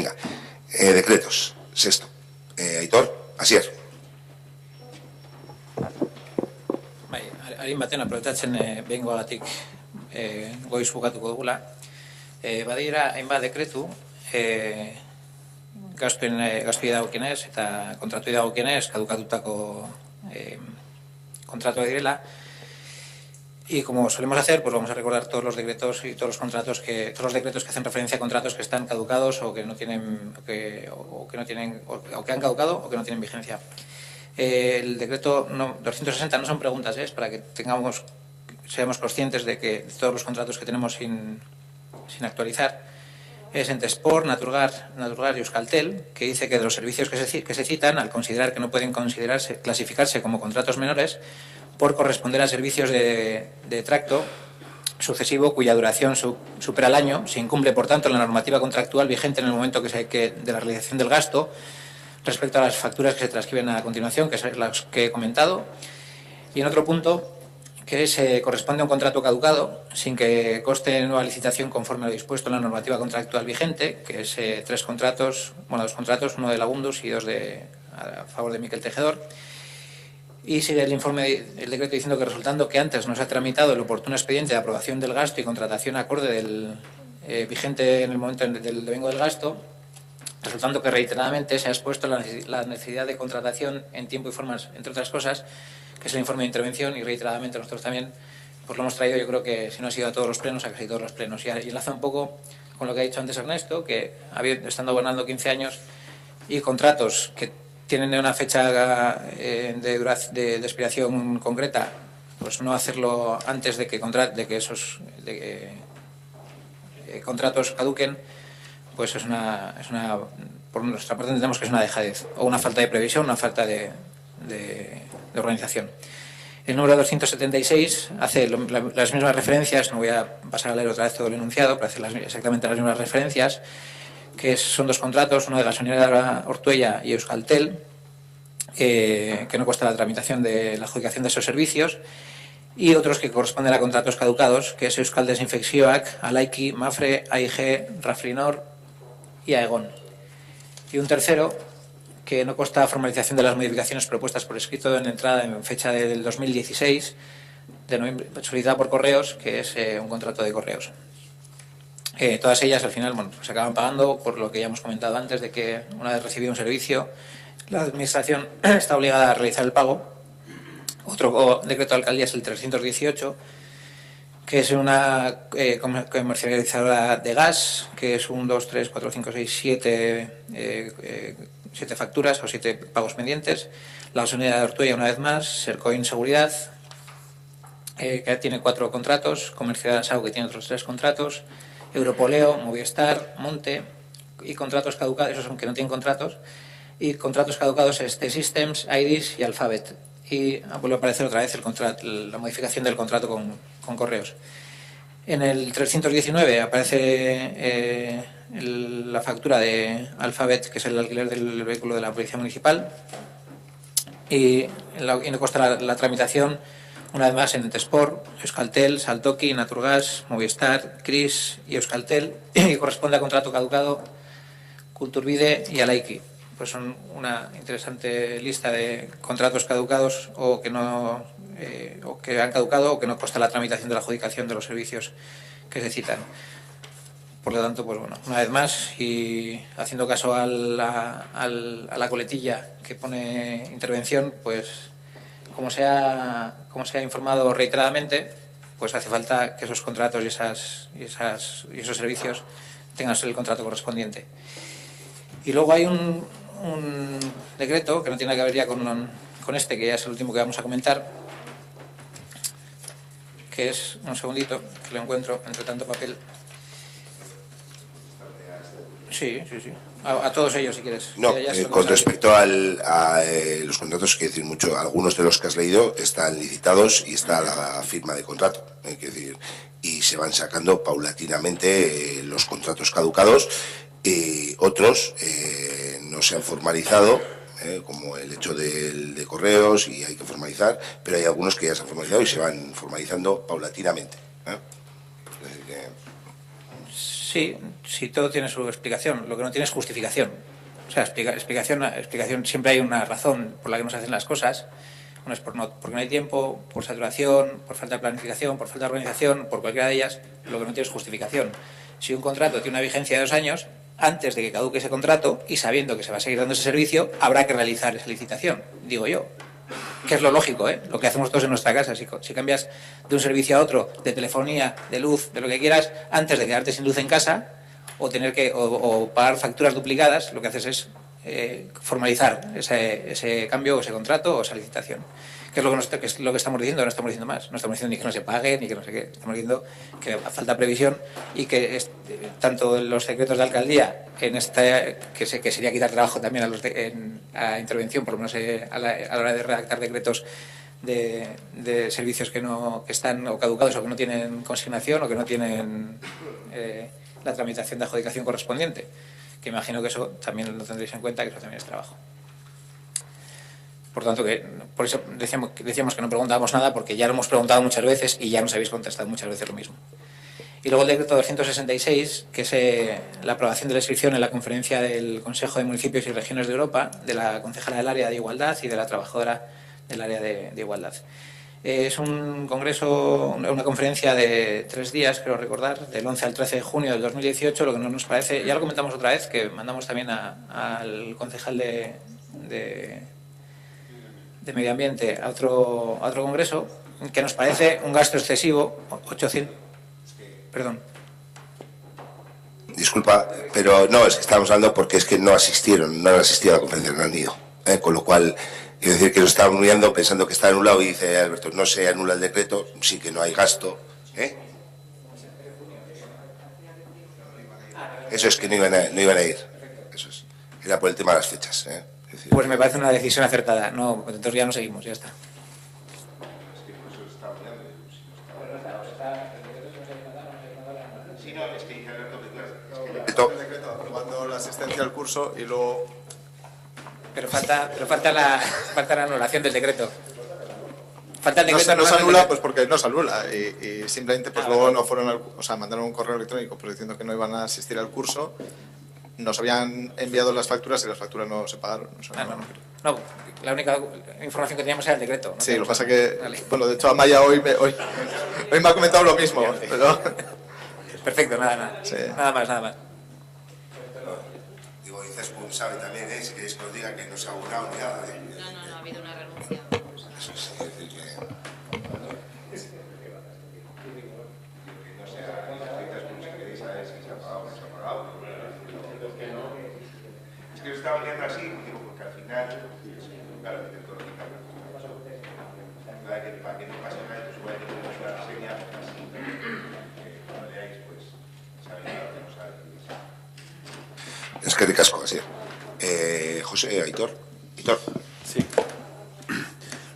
Venga, decretos. Sexto. Aitor, Asier. Bai, harin baten aprobetatzen behingoagatik goiz bukatuko dugula. Badira, hainbat dekretu, gastuei dagokienez eta kontratuei dagokienez kadukatutako kontratuak direla. Y como solemos hacer, pues vamos a recordar todos los decretos y todos los decretos que hacen referencia a contratos que están caducados o que no tienen, o que han caducado o que no tienen vigencia. El decreto 260 no son preguntas, es para que seamos conscientes de que todos los contratos que tenemos sin actualizar es Entesport, Naturgas y Euskaltel, que dice que de los servicios que se citan, al considerar que no pueden clasificarse como contratos menores, por corresponder a servicios de tracto sucesivo cuya duración supera el año, se incumple, por tanto, la normativa contractual vigente en el momento de la realización del gasto respecto a las facturas que se transcriben a continuación, que son las que he comentado. Y en otro punto, que se corresponde a un contrato caducado sin que conste nueva licitación conforme a lo dispuesto en la normativa contractual vigente, que es dos contratos, uno de Labundus y dos a favor de Miquel Tejedor. Y sigue el decreto diciendo que resultando que antes no se ha tramitado el oportuno expediente de aprobación del gasto y contratación acorde del vigente en el momento del devengo del gasto, resultando que reiteradamente se ha expuesto la necesidad de contratación en tiempo y formas, entre otras cosas, que es el informe de intervención, y reiteradamente nosotros también pues lo hemos traído, yo creo que si no ha sido a todos los plenos, a casi todos los plenos. Y enlaza un poco con lo que ha dicho antes Ernesto, que estando gobernando 15 años y contratos que tienen una fecha de expiración concreta, pues no hacerlo antes de que esos contratos caduquen, pues es por nuestra parte entendemos que es una dejadez, o una falta de previsión, una falta de organización. El número 276 hace las mismas referencias, no voy a pasar a leer otra vez todo el enunciado, pero hace exactamente las mismas referencias, que son dos contratos, uno de Gasolinera Ortuella y Euskaltel, que no cuesta la tramitación de la adjudicación de esos servicios, y otros que corresponden a contratos caducados, que es Euskal Desinfeczioak, Alaiki, Mafre, AIG, Raflinor y Aegon. Y un tercero, que no consta formalización de las modificaciones propuestas por escrito en entrada en fecha del 2016, de noviembre, solicitada por correos, que es un contrato de correos. Todas ellas al final se acaban pagando por lo que ya hemos comentado antes, de que una vez recibido un servicio la administración está obligada a realizar el pago. Otro decreto de alcaldía es el 318, que es una comercializadora de gas, que es 1, 2, 3, 4, 5, 6, 7 facturas o 7 pagos pendientes. La Gasolinera de Ortuella, una vez más, Sercoin Seguridad, que tiene 4 contratos, Comercial Sau, que tiene otros 3 contratos, Europoleo, Movistar, Monte, y contratos caducados, esos son que no tienen contratos, y contratos caducados es T-Systems, Iris y Alphabet. Y vuelve a aparecer otra vez la modificación del contrato con correos. En el 319 aparece la factura de Alphabet, que es el alquiler del vehículo de la Policía Municipal, y no consta la tramitación, una vez más, en Entesport, Euskaltel, Saltoki, Naturgas, Movistar, Cris y Euskaltel, y corresponde a contrato caducado Kulturbide y Alaiki. Pues son una interesante lista de contratos caducados o que han caducado o que no consta la tramitación de la adjudicación de los servicios que se citan. Por lo tanto, pues bueno, una vez más, y haciendo caso a la coletilla que pone intervención, pues como se ha informado reiteradamente, pues hace falta que esos contratos y esos servicios tengan el contrato correspondiente. Y luego hay un decreto que no tiene que ver ya con este, que ya es el último que vamos a comentar, que es, un segundito, que lo encuentro entre tanto papel. Sí. A todos ellos, si quieres. No, con respecto a los contratos, quiero decir, algunos de los que has leído están licitados y está la firma de contrato. Quiero decir, y se van sacando paulatinamente los contratos caducados. Otros no se han formalizado, como el hecho de correos, y hay que formalizar, pero hay algunos que ya se han formalizado y se van formalizando paulatinamente. Sí, sí, todo tiene su explicación. Lo que no tiene es justificación. O sea, explicación, siempre hay una razón por la que no se hacen las cosas. Una es porque no hay tiempo, por saturación, por falta de planificación, por falta de organización, por cualquiera de ellas. Lo que no tiene es justificación. Si un contrato tiene una vigencia de 2 años, antes de que caduque ese contrato y sabiendo que se va a seguir dando ese servicio, habrá que realizar esa licitación, digo yo. Que es lo lógico, ¿eh? Lo que hacemos todos en nuestra casa. Si cambias de un servicio a otro, de telefonía, de luz, de lo que quieras, antes de quedarte sin luz en casa o tener que o pagar facturas duplicadas, lo que haces es formalizar ese cambio o ese contrato o esa licitación. Que es lo que estamos diciendo, no estamos diciendo más. No estamos diciendo ni que no se pague, ni que no sé qué. Estamos diciendo que falta previsión y que tanto en los decretos de alcaldía, que sería quitar trabajo también a intervención, por lo menos a la hora de redactar decretos de servicios que están o caducados o que no tienen consignación o que no tienen la tramitación de adjudicación correspondiente. Que imagino que eso también lo tendréis en cuenta, que eso también es trabajo. Por tanto, por eso decíamos que no preguntábamos nada, porque ya lo hemos preguntado muchas veces y ya nos habéis contestado muchas veces lo mismo. Y luego el decreto 266, que es la aprobación de la inscripción en la conferencia del Consejo de Municipios y Regiones de Europa, de la concejala del área de igualdad y de la trabajadora del área de igualdad. Es un congreso, una conferencia de 3 días, creo recordar, del 11 al 13 de junio del 2018, lo que no nos parece, ya lo comentamos otra vez, que mandamos también al concejal de Medio Ambiente a otro congreso, que nos parece un gasto excesivo, 800... Perdón. Disculpa, pero no, es que estamos hablando porque es que no han asistido a la conferencia, no han ido. Con lo cual, quiero decir que lo estaban mirando pensando que está anulado y dice Alberto, no se anula el decreto, sí que no hay gasto. Eso es que no iban a ir. Eso es. Era por el tema de las fechas. Pues me parece una decisión acertada. No, entonces ya no seguimos, ya está. El decreto aprobando la asistencia al curso y luego... Pero falta la anulación del decreto. Falta el decreto. No se anula pues porque no se anula y simplemente pues luego no fueron, mandaron un correo electrónico pues, diciendo que no iban a asistir al curso. Nos habían enviado las facturas y las facturas no se pagaron. No, la única información que teníamos era el decreto. ¿No? Sí, lo que pasa que, bueno, de hecho Amaya hoy me ha comentado lo mismo. Pero... Perfecto, nada. Sí. Nada más. Digo, y Cespun sabe también, si queréis que os diga que no se ha abonado ni nada de... No, ha habido una renuncia. Eso es decir que... Es que lo estaba mirando así, digo, porque al final, claro, para que no pase nada, pues voy a tener una reseña así, cuando leáis, pues, sabéis lo que no sabéis. Es que ricasco, así. José, Aitor. Sí.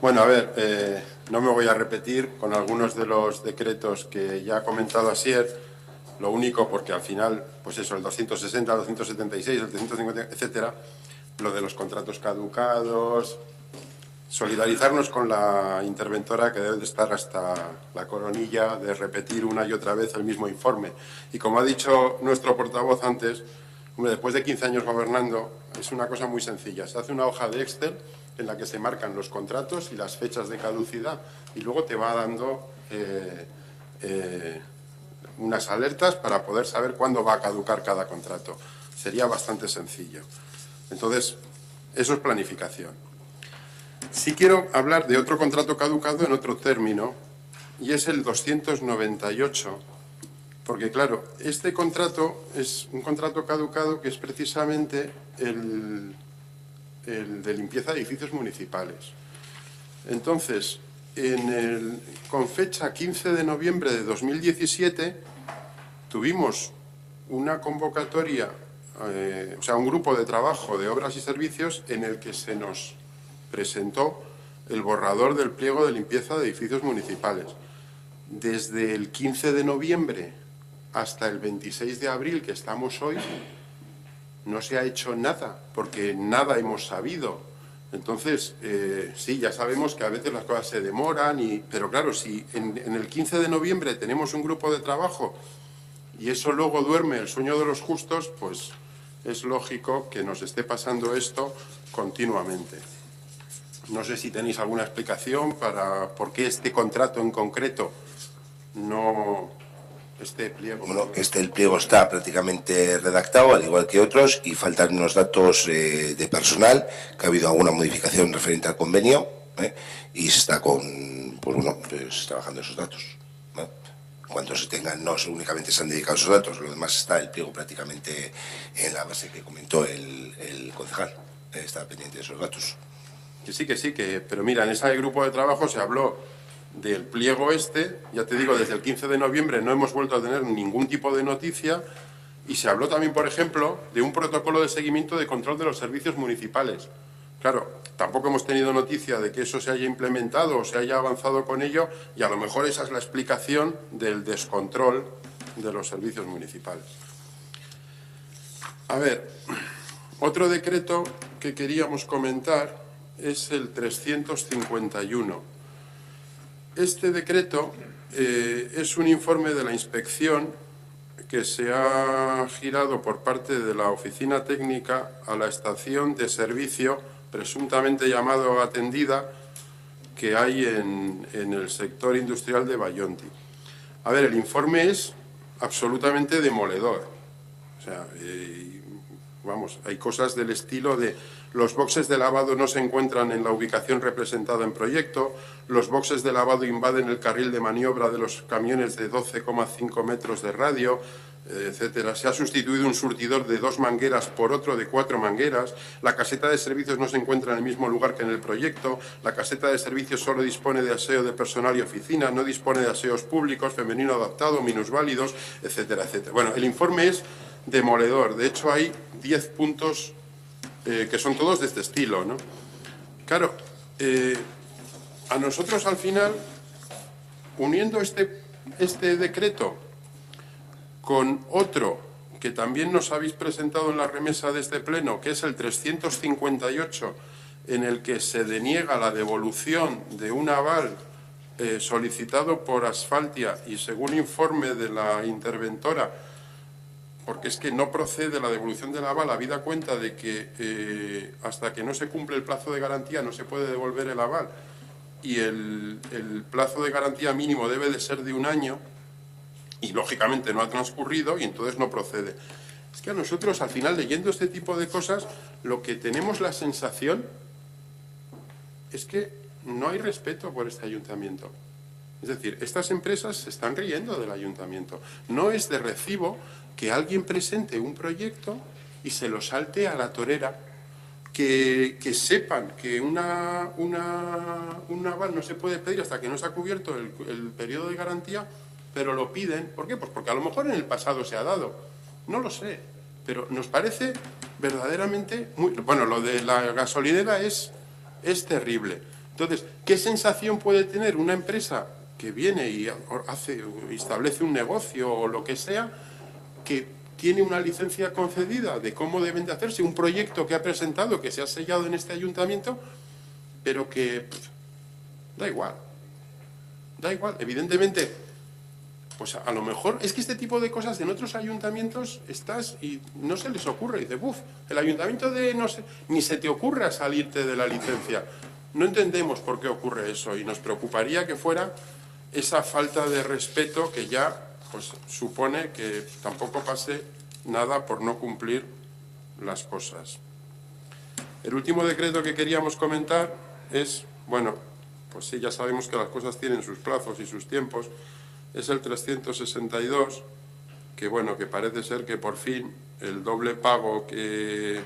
Bueno, a ver, no me voy a repetir con algunos de los decretos que ya ha comentado Asier. Lo único, porque al final, pues eso, el 260, el 276, el 350, etcétera, lo de los contratos caducados, solidarizarnos con la interventora que debe de estar hasta la coronilla de repetir una y otra vez el mismo informe. Y como ha dicho nuestro portavoz antes, hombre, después de 15 años gobernando, es una cosa muy sencilla. Se hace una hoja de Excel en la que se marcan los contratos y las fechas de caducidad y luego te va dando unas alertas para poder saber cuándo va a caducar cada contrato. Sería bastante sencillo. Entonces, eso es planificación. Sí quiero hablar de otro contrato caducado en otro término, y es el 298, porque claro, este contrato es un contrato caducado que es precisamente el de limpieza de edificios municipales. Entonces, con fecha 15 de noviembre de 2017 tuvimos una convocatoria, un grupo de trabajo de obras y servicios en el que se nos presentó el borrador del pliego de limpieza de edificios municipales. Desde el 15 de noviembre hasta el 26 de abril, que estamos hoy, no se ha hecho nada, porque nada hemos sabido. Entonces, sí, ya sabemos que a veces las cosas se demoran, pero claro, si en el 15 de noviembre tenemos un grupo de trabajo y eso luego duerme el sueño de los justos, pues es lógico que nos esté pasando esto continuamente. No sé si tenéis alguna explicación para por qué este contrato en concreto no... Este pliego. Bueno, el pliego está prácticamente redactado, al igual que otros, y faltan unos datos de personal, que ha habido alguna modificación referente al convenio, y se está trabajando esos datos. Cuando se tengan, no únicamente se han dedicado esos datos, lo demás está el pliego prácticamente en la base que comentó el concejal. Está pendiente de esos datos. Que sí, pero mira, en ese grupo de trabajo se habló del pliego ya te digo, desde el 15 de noviembre no hemos vuelto a tener ningún tipo de noticia, y se habló también, por ejemplo, de un protocolo de seguimiento de control de los servicios municipales. Claro, tampoco hemos tenido noticia de que eso se haya implementado o se haya avanzado con ello, y a lo mejor esa es la explicación del descontrol de los servicios municipales. A ver, otro decreto que queríamos comentar es el 351. Este decreto es un informe de la inspección que se ha girado por parte de la oficina técnica a la estación de servicio presuntamente llamado Atendida que hay en el sector industrial de Bayonti. A ver, el informe es absolutamente demoledor. O sea, vamos, hay cosas del estilo de: los boxes de lavado no se encuentran en la ubicación representada en proyecto, los boxes de lavado invaden el carril de maniobra de los camiones de 12,5 metros de radio, etcétera. Se ha sustituido un surtidor de 2 mangueras por otro de 4 mangueras, la caseta de servicios no se encuentra en el mismo lugar que en el proyecto, la caseta de servicios solo dispone de aseo de personal y oficina, no dispone de aseos públicos, femenino adaptado, minusválidos, etcétera, etcétera. Bueno, el informe es demoledor. De hecho, hay 10 puntos que son todos de este estilo, ¿no? Claro, a nosotros al final, uniendo este decreto con otro que también nos habéis presentado en la remesa de este pleno, que es el 358, en el que se deniega la devolución de un aval solicitado por Asfaltia y según informe de la interventora, porque es que no procede la devolución del aval, habida cuenta de que hasta que no se cumple el plazo de garantía no se puede devolver el aval, y el plazo de garantía mínimo debe de ser de 1 año, y lógicamente no ha transcurrido, y entonces no procede. Es que a nosotros, al final, leyendo este tipo de cosas, lo que tenemos la sensación es que no hay respeto por este ayuntamiento. Es decir, estas empresas se están riendo del ayuntamiento. No es de recibo que alguien presente un proyecto y se lo salte a la torera, que sepan que un aval no se puede pedir hasta que no se ha cubierto el periodo de garantía, pero lo piden. ¿Por qué? Pues porque a lo mejor en el pasado se ha dado. No lo sé, pero nos parece verdaderamente muy... Bueno, lo de la gasolinera es terrible. Entonces, ¿qué sensación puede tener una empresa que viene y establece un negocio o lo que sea, que tiene una licencia concedida de cómo deben de hacerse un proyecto que ha presentado, que se ha sellado en este ayuntamiento, pero que da igual, evidentemente? Pues a lo mejor es que este tipo de cosas en otros ayuntamientos estás y no se les ocurre, y dices, ¡buf! El ayuntamiento de no sé, ni se te ocurre salirte de la licencia. No entendemos por qué ocurre eso, y nos preocuparía que fuera esa falta de respeto que ya pues supone que tampoco pase nada por no cumplir las cosas. El último decreto que queríamos comentar es, bueno, pues sí, ya sabemos que las cosas tienen sus plazos y sus tiempos, es el 362, que bueno, que parece ser que por fin el doble pago que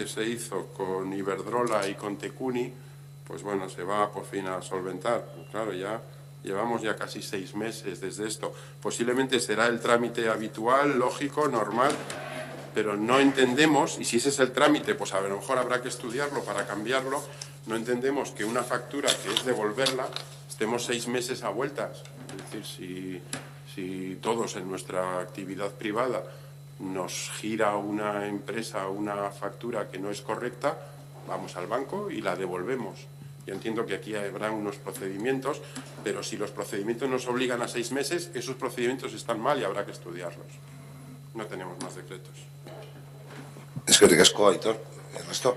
se hizo con Iberdrola y con Tecuni, pues bueno, se va por fin a solventar. Claro, ya llevamos ya casi 6 meses desde esto. Posiblemente será el trámite habitual, lógico, normal, pero no entendemos, y si ese es el trámite, pues a lo mejor habrá que estudiarlo para cambiarlo, no entendemos que una factura que es devolverla, estemos 6 meses a vueltas. Es decir, si todos en nuestra actividad privada nos gira una empresa una factura que no es correcta, vamos al banco y la devolvemos. Yo entiendo que aquí habrá unos procedimientos, pero si los procedimientos nos obligan a 6 meses, esos procedimientos están mal y habrá que estudiarlos. No tenemos más decretos. Es que ricasco, Aitor. El resto.